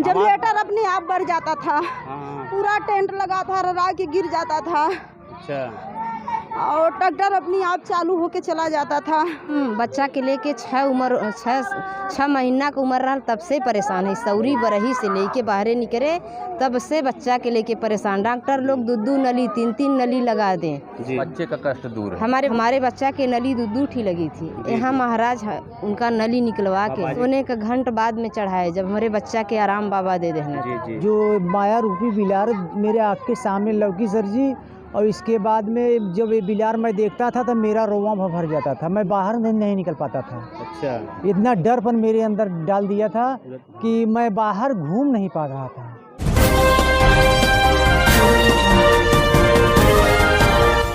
Generator अपने आप बढ़ जाता था। हाँ। पूरा टेंट लगा था, ररा के गिर जाता था। अच्छा। और ट्रैक्टर अपने आप चालू होके चला जाता था। बच्चा के लेके 6 महीना का उम्र रहा तब से परेशान है। सौरी बरही से लेके बाहरे निकले तब से बच्चा के लेके परेशान। डॉक्टर लोग 2 नली 3 नली लगा दें, बच्चे का कष्ट दूर है। हमारे बच्चा के नली 2 ठी लगी थी। यहाँ महाराज उनका नली निकलवा के सोने का घंट बाद में चढ़ाए, जब हमारे बच्चा के आराम बाबा दे देना। जो माया रूपी बिलार मेरे आँख के सामने लौकी सर जी, और इसके बाद में जब ये बिलार मैं देखता था तब मेरा रोवां भर जाता था, मैं बाहर नहीं निकल पाता था। अच्छा। इतना डरपन मेरे अंदर डाल दिया था कि मैं बाहर घूम नहीं पा रहा था।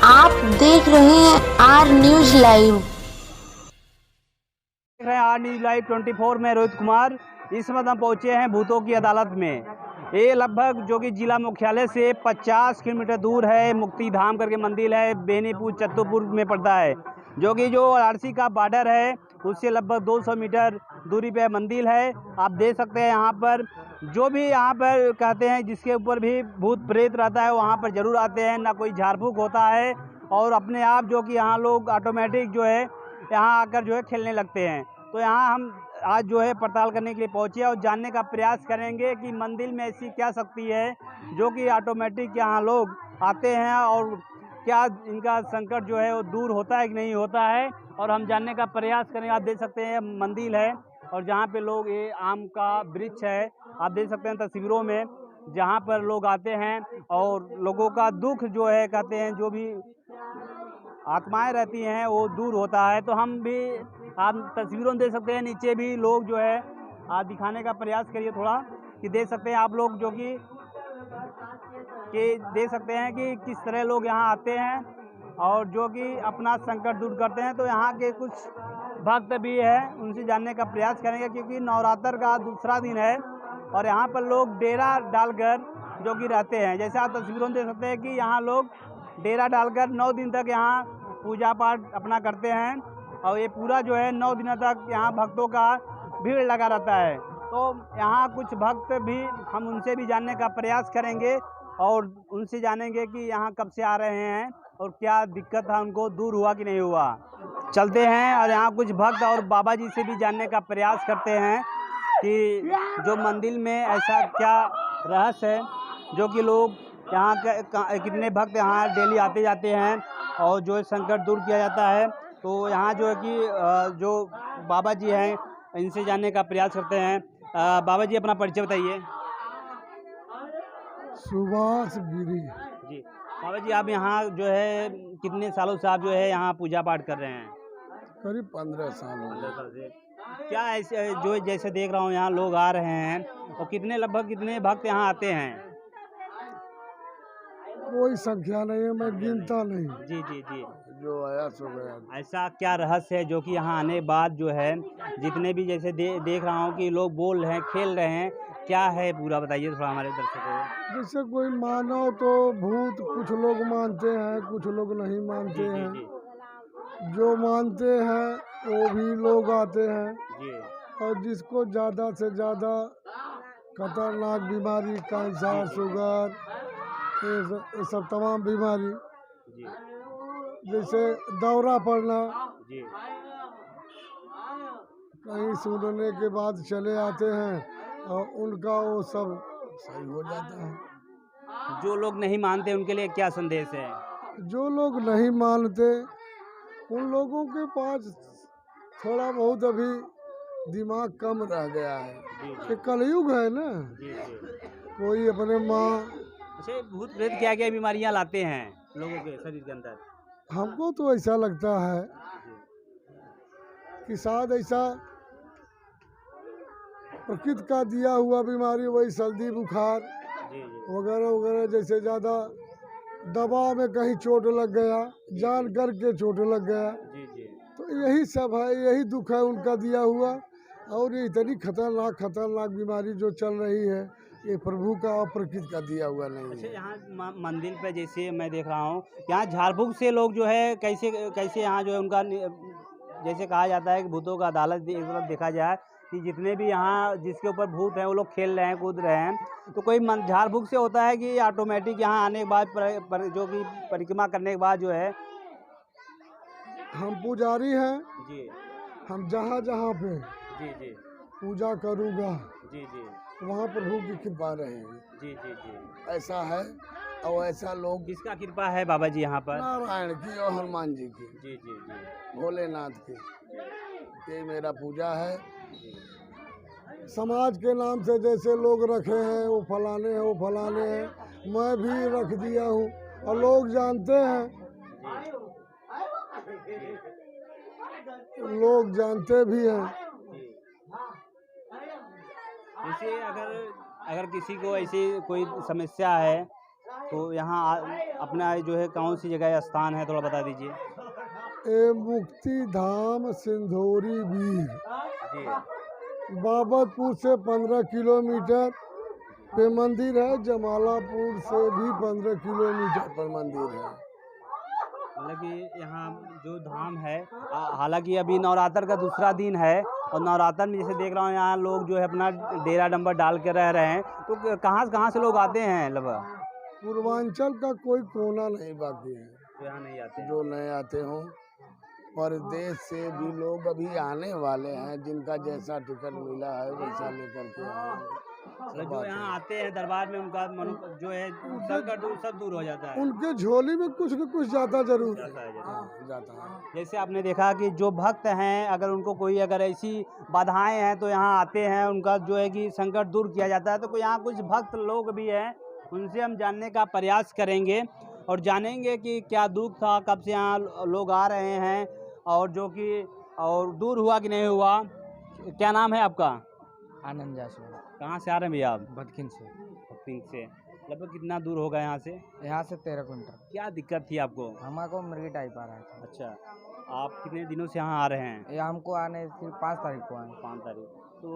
आप देख रहे हैं आर न्यूज लाइव। देख रहे हैं आर न्यूज लाइव 24 में रोहित कुमार। इस वक्त हम पहुंचे हैं भूतों की अदालत में। ये लगभग जो कि जिला मुख्यालय से 50 किलोमीटर दूर है। मुक्ति धाम करके मंदिर है, बेनीपुर चतुरपुर में पड़ता है, जो कि जो वाराणसी का बॉर्डर है उससे लगभग 200 मीटर दूरी पे मंदिर है। आप देख सकते हैं यहाँ पर जो भी यहाँ पर कहते हैं जिसके ऊपर भी भूत प्रेत रहता है वहाँ पर ज़रूर आते हैं। ना कोई झाड़ फूक होता है और अपने आप जो कि यहाँ लोग ऑटोमेटिक जो है यहाँ आकर जो है खेलने लगते हैं। तो यहाँ हम आज जो है पड़ताल करने के लिए पहुँचे और जानने का प्रयास करेंगे कि मंदिर में ऐसी क्या शक्ति है जो कि ऑटोमेटिक यहाँ लोग आते हैं और क्या इनका संकट जो है वो दूर होता है कि नहीं होता है, और हम जानने का प्रयास करेंगे। आप देख सकते हैं मंदिर है और जहाँ पे लोग ये आम का वृक्ष है, आप देख सकते हैं तस्वीरों में, जहाँ पर लोग आते हैं और लोगों का दुख जो है कहते हैं जो भी आत्माएं रहती हैं वो दूर होता है। तो हम भी आप तस्वीरों में देख सकते हैं, नीचे भी लोग जो है आप दिखाने का प्रयास करिए थोड़ा कि देख सकते हैं आप लोग जो कि देख सकते हैं कि किस तरह लोग यहाँ आते हैं और जो कि अपना संकट दूर करते हैं। तो यहाँ के कुछ भक्त भी हैं, उनसे जानने का प्रयास करेंगे क्योंकि नवरात्र का दूसरा दिन है और यहाँ पर लोग डेरा डालकर जो कि रहते हैं। जैसे आप तस्वीरों में देख सकते हैं कि यहाँ लोग डेरा डालकर 9 दिन तक यहाँ पूजा पाठ अपना करते हैं और ये पूरा जो है 9 दिनों तक यहाँ भक्तों का भीड़ लगा रहता है। तो यहाँ कुछ भक्त भी हम उनसे भी जानने का प्रयास करेंगे और उनसे जानेंगे कि यहाँ कब से आ रहे हैं और क्या दिक्कत था, उनको दूर हुआ कि नहीं हुआ। चलते हैं और यहाँ कुछ भक्त और बाबा जी से भी जानने का प्रयास करते हैं कि जो मंदिर में ऐसा क्या रहस्य है जो कि लोग यहाँ कितने भक्त यहाँ डेली आते जाते हैं और जो संकट दूर किया जाता है। तो यहाँ जो है कि जो बाबा जी हैं इनसे जानने का प्रयास करते हैं। बाबा जी अपना परिचय बताइए। सुभाष गिरी जी। बाबा जी आप यहाँ जो है कितने सालों से आप जो है यहाँ पूजा पाठ कर रहे हैं? करीब 15 साल हो गए। 15 साल से। क्या ऐसे जो जैसे देख रहा हूँ यहाँ लोग आ रहे हैं और लगभग कितने भक्त यहाँ आते हैं? कोई संख्या नहीं है, मैं गिनता नहीं। जी जी जी। जो आया सो गया। ऐसा क्या रहस्य है जो कि यहाँ आने के बाद जो है जितने भी जैसे देख रहा हूँ कि लोग बोल रहे हैं, खेल रहे हैं, क्या है पूरा बताइए थोड़ा हमारे दर्शकों को। जैसे कोई मानो तो भूत कुछ लोग मानते हैं, कुछ लोग नहीं मानते जी, हैं। जी, जो मानते हैं वो भी लोग आते हैं जी। और जिसको ज़्यादा से ज़्यादा खतरनाक बीमारी, कैंसर, शुगर, ये सब तमाम बीमारी, जी जैसे दौरा पड़ना, जी। कहीं सुनने के बाद चले आते हैं और उनका वो सब सही हो जाता है। जो लोग नहीं मानते उनके लिए क्या संदेश है? जो लोग नहीं मानते उन लोगों के पास थोड़ा बहुत अभी दिमाग कम रह गया है। ये कलयुग है ना। जी जी। कोई अपने माँ, अच्छा भूत प्रेत क्या क्या बीमारियाँ लाते हैं लोगों के शरीर के अंदर? हमको तो ऐसा लगता है कि शायद ऐसा प्रकृति का दिया हुआ बीमारी, वही सर्दी बुखार वगैरह वगैरह, जैसे ज़्यादा दबाव में कहीं चोट लग गया, जान कर के चोट लग गया, तो यही सब है, यही दुख है उनका दिया हुआ। और ये इतनी खतरनाक बीमारी जो चल रही है ये प्रभु का और प्रकृति का दिया हुआ नहीं है। अच्छा यहाँ मंदिर पे जैसे मैं देख रहा हूँ यहाँ झाड़ फूक से लोग जो है कैसे यहाँ जो है उनका जैसे कहा जाता है कि भूतों का अदालत एक तरफ देखा जाए कि जितने भी यहाँ जिसके ऊपर भूत हैं वो लोग खेल रहे हैं, कूद रहे हैं, तो कोई मन झाड़ फूक से होता है कि ऑटोमेटिक यहाँ आने के बाद जो कि परिक्रमा करने के बाद जो है? हम पुजारी हैं जी हम जहाँ जहाँ पे जी जी पूजा करूँगा जी जी वहाँ प्रभु की कृपा रहेगी। जी जी जी। ऐसा है और ऐसा लोग किसका कृपा है बाबा जी यहाँ पर? नारायण की और हनुमान जी की, जी जी जी। भोलेनाथ की, ये मेरा पूजा है। समाज के नाम से जैसे लोग रखे हैं वो फलाने हैं वो फलाने हैं, मैं भी रख दिया हूँ और लोग जानते हैं, लोग जानते भी हैं। जैसे अगर किसी को ऐसी कोई समस्या है तो यहाँ अपना जो है कौन सी जगह स्थान है थोड़ा बता दीजिए। ए मुक्ति धाम सिंधोरी वीर जी। बाबतपुर से 15 किलोमीटर पे मंदिर है, जमालापुर से भी 15 किलोमीटर पर मंदिर है। मतलब कि यहाँ जो धाम है, हालांकि अभी नवरात्र का दूसरा दिन है और नवरात्र में जैसे देख रहा हूँ यहाँ लोग जो है अपना डेरा डंबर डाल के रह रहे हैं, तो कहाँ से लोग आते हैं? लगभग पूर्वांचल का कोई कोना नहीं बाकी है जो यहाँ नहीं आते हैं। जो नहीं आते हों। परदेश से भी लोग अभी आने वाले हैं, जिनका जैसा टिकट मिला है वैसा लेकर के आएंगे। जो यहाँ आते हैं दरबार में उनका जो है संकट सब दूर हो जाता है। उनके झोली में कुछ न कुछ जाता जरूर जाता है। जाता है। जैसे आपने देखा कि जो भक्त हैं अगर उनको कोई अगर ऐसी बाधाएं हैं तो यहाँ आते हैं, उनका जो है कि संकट दूर किया जाता है। तो यहाँ कुछ भक्त लोग भी हैं, उनसे हम जानने का प्रयास करेंगे और जानेंगे कि क्या दुख था, कब से यहाँ लोग आ रहे हैं और जो कि और दूर हुआ कि नहीं हुआ। क्या नाम है आपका? आनंद जासवाल। कहाँ से आ रहे हैं भैया आप? भटकिन से। भटकिन से। लगभग कितना दूर होगा यहाँ से? यहाँ से 13 क्विंटल। क्या दिक्कत थी आपको? हमारे मिर्गी टाइप आ रहा था। अच्छा, आप कितने दिनों से यहाँ आ रहे हैं? ये हमको आने सिर्फ 5 तारीख को आए। 5 तारीख। तो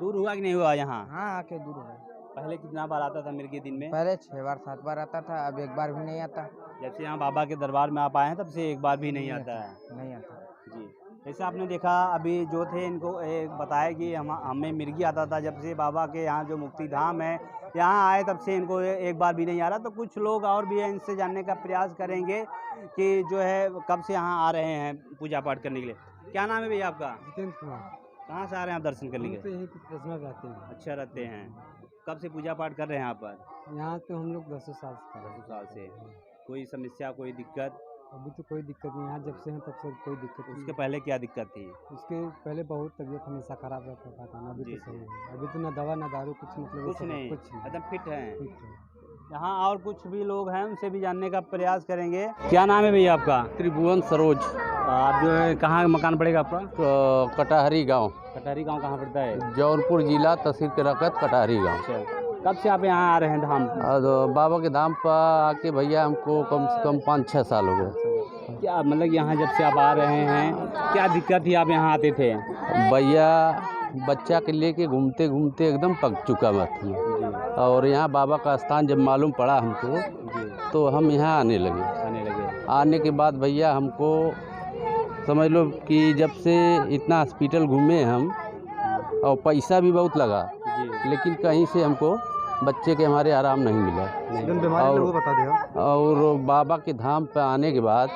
दूर हुआ कि नहीं हुआ यहाँ? हाँ आके दूर हो गए। पहले कितना बार आता था मिर्गी दिन में? पहले 6 बार 7 बार आता था, अब 1 बार भी नहीं आता। जब से यहाँ बाबा के दरबार में आप आए हैं तब से 1 बार भी नहीं आता है? नहीं आता जी। जैसे आपने देखा अभी जो थे इनको बताया कि हमें मिर्गी आता था, जब से बाबा के यहाँ जो मुक्ति धाम है यहाँ आए तब से इनको 1 बार भी नहीं आ रहा। तो कुछ लोग और भी हैं, इनसे जानने का प्रयास करेंगे कि जो है कब से यहाँ आ रहे हैं पूजा पाठ करने के लिए। क्या नाम है भैया आपका? जितेंद्र कुमार। कहाँ से आ रहे हैं आप दर्शन करने के लिए? यहीं पे रहते हैं। अच्छा रहते हैं। कब से पूजा पाठ कर रहे हैं यहाँ पर? यहाँ तो हम लोग 10 साल से 10 साल से। कोई समस्या कोई दिक्कत? अभी तो कोई दिक्कत नहीं, यहाँ जब से हैं तब से कोई दिक्कत नहीं। उसके पहले क्या दिक्कत थी? उसके पहले बहुत तबीयत हमेशा खराब रहता था खाना, अभी जी, तो सही है। अभी तो ना दवा ना दारू कुछ मतलब कुछ नहीं, कुछ नहीं। एकदम फिट हैं। ठीक है। यहाँ और कुछ भी लोग हैं, उनसे भी जानने का प्रयास करेंगे। क्या नाम है भैया आपका? त्रिभुवन सरोज। आप जो है कहाँ मकान पड़ेगा आपका? कटहरी गांव। कटहरी गांव कहाँ पड़ता है? जौनपुर जिला तहसील के रकत कटहरी गांव। अच्छा, कब से आप यहाँ आ रहे हैं धाम? बाबा के धाम पर आके भैया हमको कम से कम 5-6 साल हो गए। क्या मतलब यहाँ जब से आप आ रहे हैं क्या दिक्कत थी, आप यहाँ आते थे? भैया बच्चा के लेके घूमते घूमते एकदम पक चुका मैं था, और यहाँ बाबा का स्थान जब मालूम पड़ा हमको तो हम यहाँ आने लगे। आने के बाद भैया हमको समझ लो कि जब से इतना हॉस्पिटल घूमे हम और पैसा भी बहुत लगा, लेकिन कहीं से हमको बच्चे के हमारे आराम नहीं मिला। और बाबा के धाम पे आने के बाद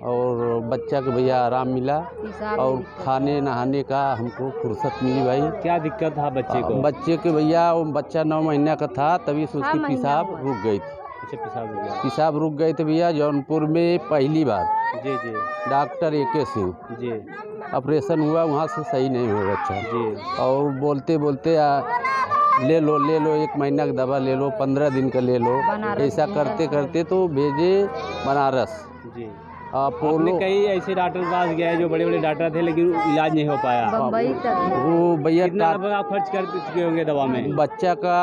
और बच्चा के भैया आराम मिला और खाने नहाने का हमको फुर्सत मिली। भाई क्या दिक्कत था बच्चे को? बच्चे के भैया वो बच्चा 9 महीने का था, तभी से उसकी पेशाब रुक गई थी। अच्छा, पेशाब रुक गया? पेशाब रुक गई थी भैया जौनपुर में पहली बार। जी जी। Doctor AK Singh ji. Operation हुआ, वहाँ से सही नहीं हुआ बच्चा जी। और बोलते बोलते ले लो 1 महीना का दवा ले लो, 15 दिन का ले लो, ऐसा करते करते तो भेजे बनारस। जी। अपोलो। कई ऐसे डॉक्टर के पास गए जो बड़े बड़े डॉक्टर थे, लेकिन इलाज नहीं हो पाया। वो भैया कितना आप खर्च कर चुके होंगे दवा में? बच्चा का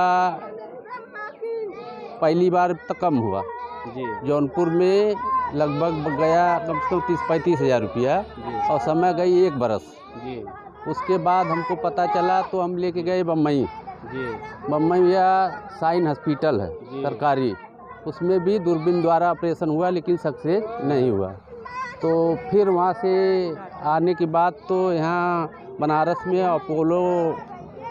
पहली बार तो कम हुआ जी। जौनपुर में लगभग गया कम से कम 30-35 हज़ार रुपया, और समय गई 1 बरस। जी। उसके बाद हमको पता चला तो हम लेके गए बम्बई। जी। बम्बई भैया साइन हॉस्पिटल है सरकारी, उसमें भी दूरबीन द्वारा ऑपरेशन हुआ, लेकिन सक्सेस नहीं हुआ। तो फिर वहाँ से आने के बाद तो यहाँ बनारस में अपोलो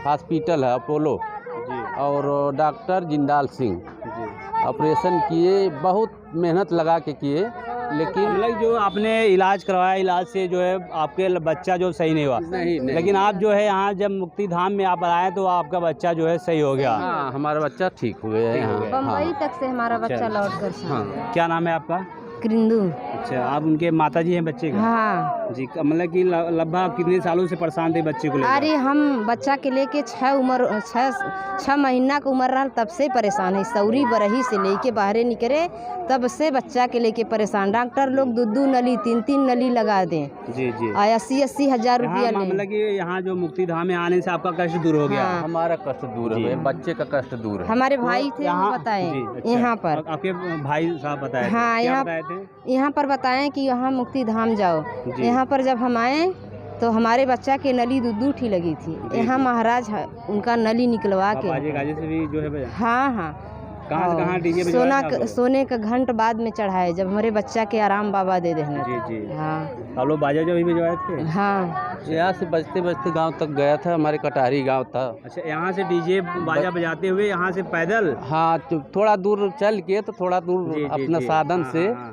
हॉस्पिटल है, अपोलो जी और डॉक्टर जिंदाल सिंह जी। ऑपरेशन किए, बहुत मेहनत लगा के किए, लेकिन मतलब जो आपने इलाज करवाया, इलाज से जो है आपके बच्चा जो सही नहीं हुआ, नहीं। लेकिन आप जो है यहाँ जब मुक्ति धाम में आप आए तो आपका बच्चा जो है सही हो गया। हाँ, हमारा बच्चा ठीक हो गया है यहाँ। बम्बई तक से हमारा अच्छा। बच्चा लौट कर हाँ, क्या नाम है आपका? कृंदू। अच्छा, आप उनके माताजी हैं बच्चे के? हाँ। जी, मतलब कि लगभग कितने सालों से परेशान थे बच्चे को लेकर? अरे हम बच्चा के लेके 6 महीना का उम्र रहा तब से परेशान है। सौरी बरही से लेके बाहरे निकले तब से बच्चा के लेके परेशान। डॉक्टर लोग 2 नली 3 नली लगा दें। जी जी। 80 हजार रुपया यहाँ मतलब कि यहाँ जो मुक्ति धाम में आने से आपका कष्ट दूर हो गया? हाँ। हमारा कष्ट दूर जी। है, बच्चे का कष्ट दूर है। हमारे भाई थे, यहाँ बताए जी, अच्छा। यहाँ पर। आपके भाई साहब बताए थे? हाँ, क्या यहाँ बताए थे? यहाँ पर बताएं कि यहाँ मुक्ति धाम जाओ। जी। यहाँ पर जब हम आए तो हमारे बच्चा के नली 2 ठी लगी थी। यहाँ महाराज उनका नली निकलवा के बाजे गाजे से भी जो है बजा? हाँ हाँ कहाँ से कहाँ डीजे बजवाए थे आप लोग? सोने का घंट बाद में चढ़ाए जब हमारे बच्चा के आराम बाबा दे देना। जी जी। हाँ आप लोग बाजा जो भी बजवाए थे? हाँ। यहाँ से बजते बजते गांव तक गया था, हमारे कटारी गांव था। अच्छा, यहाँ से डीजे बाजा बजाते हुए यहाँ से पैदल? हाँ, तो थोड़ा दूर चल के, तो थोड़ा दूर जी, जी, अपना जी। साधन हाँ, से हाँ,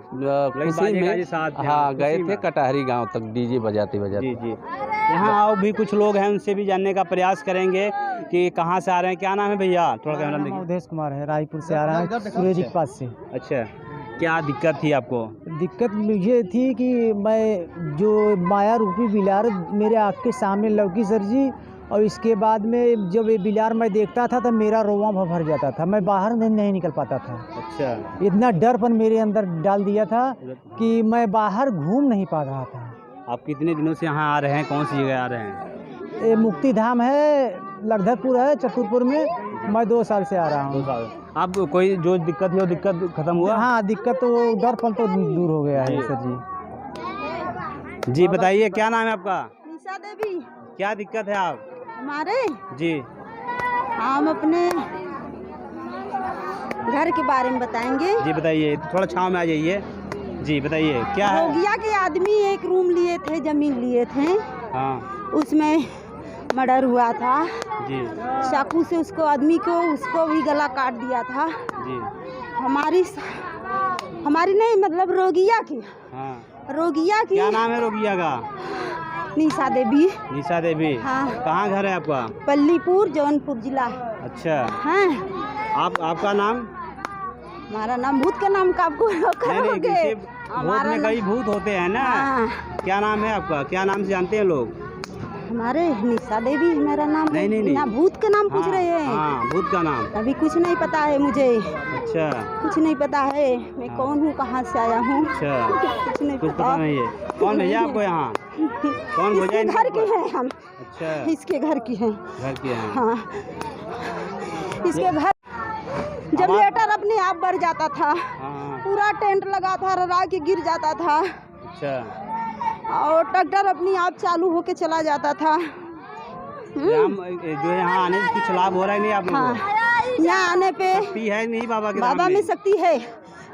खुशी बाजे गाजे में साथ थे, हाँ खुशी गए में। थे कटारी गांव तक डीजे बजाते बजाते। जी जी। यहाँ और भी कुछ लोग हैं, उनसे भी जानने का प्रयास करेंगे कि कहाँ से आ रहे हैं। क्या नाम है भैया? थोड़ा कैमरा में देखिए। अवधेश कुमार है, रायपुर से आ रहा है, सूरज के पास से। अच्छा, क्या दिक्कत थी आपको? दिक्कत मुझे थी कि मैं जो माया रूपी बिलार मेरे आँख के सामने लौकी सर जी, और इसके बाद में जब ये बिलार मैं देखता था तो मेरा रोवां भर जाता था, मैं बाहर नहीं निकल पाता था। अच्छा, इतना डरपन मेरे अंदर डाल दिया था कि मैं बाहर घूम नहीं पा रहा था। आप कितने दिनों से यहाँ आ रहे हैं? कौन सी जगह आ रहे हैं? ये मुक्ति धाम है, लगधरपुर है, चतुरपुर में। मैं 2 साल से आ रहा 2 हूँ। साल। आप कोई जो दिक्कत है वो दिक्कत खत्म हुआ? हाँ, दिक्कत तो डरपन तो दूर हो गया है सर जी। जी बताइए, क्या नाम है आपका? निशा देवी। क्या दिक्कत है आप? हमारे जी हम अपने घर के बारे में बताएंगे। जी बताइए, थोड़ा छाँव में आ जाइए। जी बताइए, क्या है? रोगिया के आदमी एक रूम लिए थे, जमीन लिए थे, हाँ उसमें मर्डर हुआ था। जी चाकू से उसको भी गला काट दिया था। जी। हमारी नहीं, मतलब रोगिया की। हाँ, रोगिया की। क्या नाम है रोगिया का? निशा देवी। निशा देवी। हाँ। कहाँ घर है आपका? पल्लीपुर, जौनपुर जिला। अच्छा, हाँ। आपका नाम? हमारा नाम भूत का नाम का आपको नहीं नहीं, करोगे? किसी भूत में कई भूत होते हैं ना। हाँ। क्या नाम है आपका? क्या नाम से जानते हैं लोग? हमारे निशा देवी मेरा नाम है। नहीं। ना भूत का नाम पूछ हाँ, रहे हैं? हाँ, भूत का नाम। अभी कुछ नहीं पता है मुझे। अच्छा कुछ नहीं पता है मैं कौन हूँ, कहाँ से आया हूँ। अच्छा, कुछ नहीं कुछ पता। पता नहीं है। कौन भेजा आपको यहाँ? कौन भेजा? इसके घर के हैं हम। अच्छा, इसके घर की हैं। घर के हैं। हाँ, इसके घर। जब लेटर अपने आप बढ़ जाता था, हाँ, पूरा टेंट लगा था, ररा के गिर जाता था, अच्छा। और ट्रैक्टर अपने आप चालू होके चला जाता था। जो यहाँ आने से कुछ लाभ हो रहा है नहीं आप लोगों को? हाँ, यहाँ आने पे शक्ति है नहीं बाबा के धाम बाबा में शक्ति है।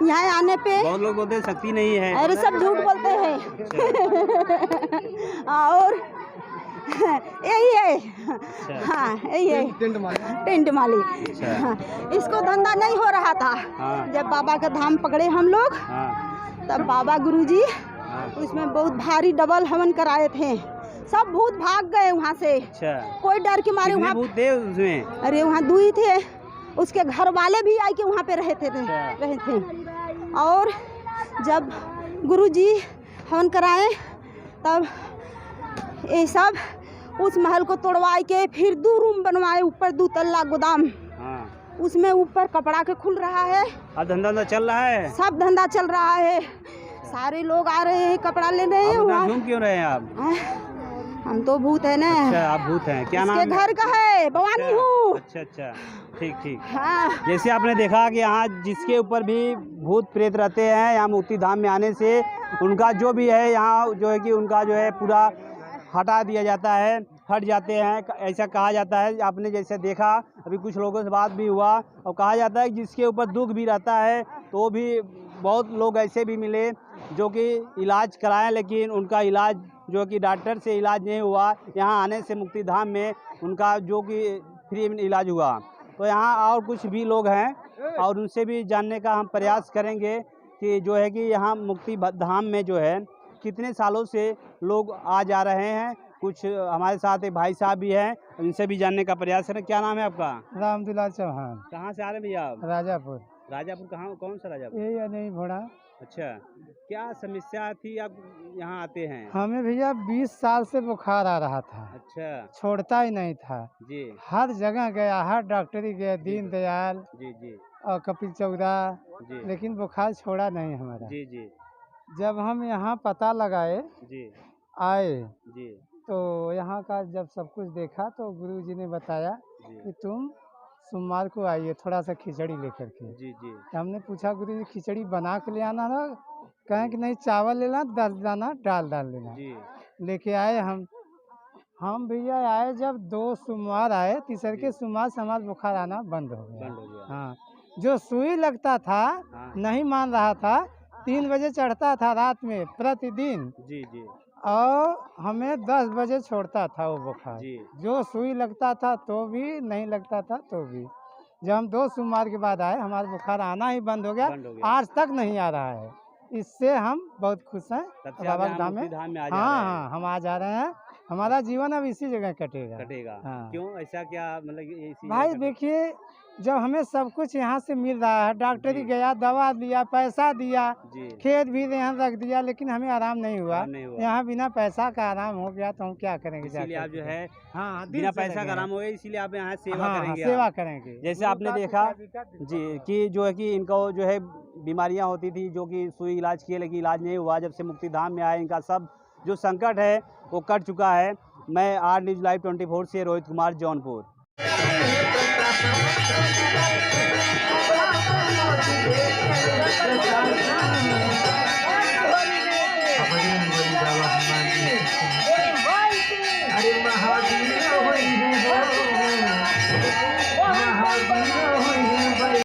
यहाँ आने पे बहुत लोग बोलते हैं शक्ति नहीं है। अरे सब झूठ बोलते हैं। और यही है। हाँ, यही है टेंट माली। हाँ, इसको धंधा नहीं हो रहा था। हाँ। जब बाबा का धाम पकड़े हम लोग, हाँ, तब बाबा गुरुजी हाँ, उसमें बहुत भारी डबल हवन कराए थे। सब भूत भाग गए वहाँ से। अच्छा, कोई डर के मारे कितने वहाँ। भूत थे उसमें? अरे वहाँ 2 ही थे। उसके घर वाले भी आए के वहाँ पे रहे थे। और जब गुरुजी हवन कराए तब ये सब उस महल को तोड़वाए के फिर 2 रूम बनवाए, ऊपर 2 तल्ला गोदाम। हाँ। उसमें ऊपर कपड़ा के खुल रहा है। अब धंधा चल रहा है? सब धंधा चल रहा है। सारे लोग आ रहे हैं, कपड़ा ले रहे हैं। आप घूम क्यों रहे हैं आप? हम तो भूत है ना। अच्छा, आप भूत हैं। क्या नाम इसके है? घर का है, भवानी हूँ। अच्छा अच्छा, ठीक ठीक। हाँ। जैसे आपने देखा कि यहाँ जिसके ऊपर भी भूत प्रेत रहते हैं, यहाँ मुक्ति धाम में आने से उनका जो भी है यहाँ जो है कि उनका जो है पूरा हटा दिया जाता है, हट जाते हैं, ऐसा कहा जाता है। आपने जैसे देखा, अभी कुछ लोगों से बात भी हुआ और कहा जाता है कि जिसके ऊपर दुख भी रहता है तो भी बहुत लोग ऐसे भी मिले जो कि इलाज कराएं, लेकिन उनका इलाज जो कि डॉक्टर से इलाज नहीं हुआ। यहाँ आने से मुक्तिधाम में उनका जो कि फ्री में इलाज हुआ। तो यहाँ और कुछ भी लोग हैं और उनसे भी जानने का हम प्रयास करेंगे कि जो है कि यहाँ मुक्ति धाम में जो है कितने सालों से लोग आ जा रहे हैं। कुछ हमारे साथ एक भाई साहब भी हैं, उनसे भी जानने का प्रयास करें। क्या नाम है आपका? रामदुलाल चौहान, कहाँ से आ रहे हैं भैया आप? राजापुर। राजापुर कहाँ, कौन सा राजापुर? ये नहीं घोड़ा। अच्छा, क्या समस्या थी आप यहाँ आते हैं? हमें भैया 20 साल से बुखार आ रहा था, अच्छा छोड़ता ही नहीं था। जी हर जगह गया, हर डॉक्टरी गया, दीन दयाल जी जी और कपिल चौरा, जी लेकिन बुखार छोड़ा नहीं हमारा। जी जी जब हम यहाँ पता लगाए जी आए जी तो यहाँ का जब सब कुछ देखा तो गुरुजी ने बताया कि तुम सोमवार को आइए थोड़ा सा खिचड़ी लेकर के। जी जी तो हमने पूछा गुरुजी खिचड़ी बना के ले आना ना? कहें कि नहीं, चावल लेना, 10 दाना डाल लेना। जी लेके आए हम भैया आए जब 2 सोमवार आए, तीसरे के सोमवार से हमारा बुखार आना बंद हो गया। हाँ, जो सुई लगता था हाँ। नहीं मान रहा था, 3 बजे चढ़ता था रात में प्रतिदिन, जी जी और हमें 10 बजे छोड़ता था वो बुखार। जी जो सुई लगता था तो भी, नहीं लगता था तो भी। जब हम 2 सोमवार के बाद आए, हमारा बुखार आना ही बंद हो गया। आज तक नहीं आ रहा है। इससे हम बहुत खुश हैं तब से बाबा आप के यहाँ धाम में। मुक्तिधाम में आ जा हाँ रहे हैं। हाँ, हम आ जा रहे हैं। हमारा जीवन अब इसी जगह कटेगा। कटेगा। हाँ। क्यों ऐसा, क्या मतलब ये इसी भाई जगह देखिए, जब हमें सब कुछ यहाँ से मिल रहा है, डॉक्टरी गया, दवा दिया, पैसा दिया, जी खेत भी यहाँ रख दिया, लेकिन हमें आराम नहीं हुआ। आराम नहीं हुआ। यहाँ बिना पैसा का आराम हो गया तो हम क्या करेंगे? इसीलिए आप जो है हाँ, दिल बिना से पैसा लगे का हैं। आराम हो गया, इसीलिए आप यहाँ सेवा हाँ, करेंगे। सेवा आप। करेंगे। जैसे आपने देखा जी कि जो है कि इनको जो है बीमारियां होती थी, जो कि सुई इलाज किए लेकिन इलाज नहीं हुआ। जब से मुक्तिधाम में आए, इनका सब जो संकट है वो कट चुका है। मैं आर न्यूज़ लाइव 24 से Rohit Kumar, Jaunpur. Apa dia yang boleh jawab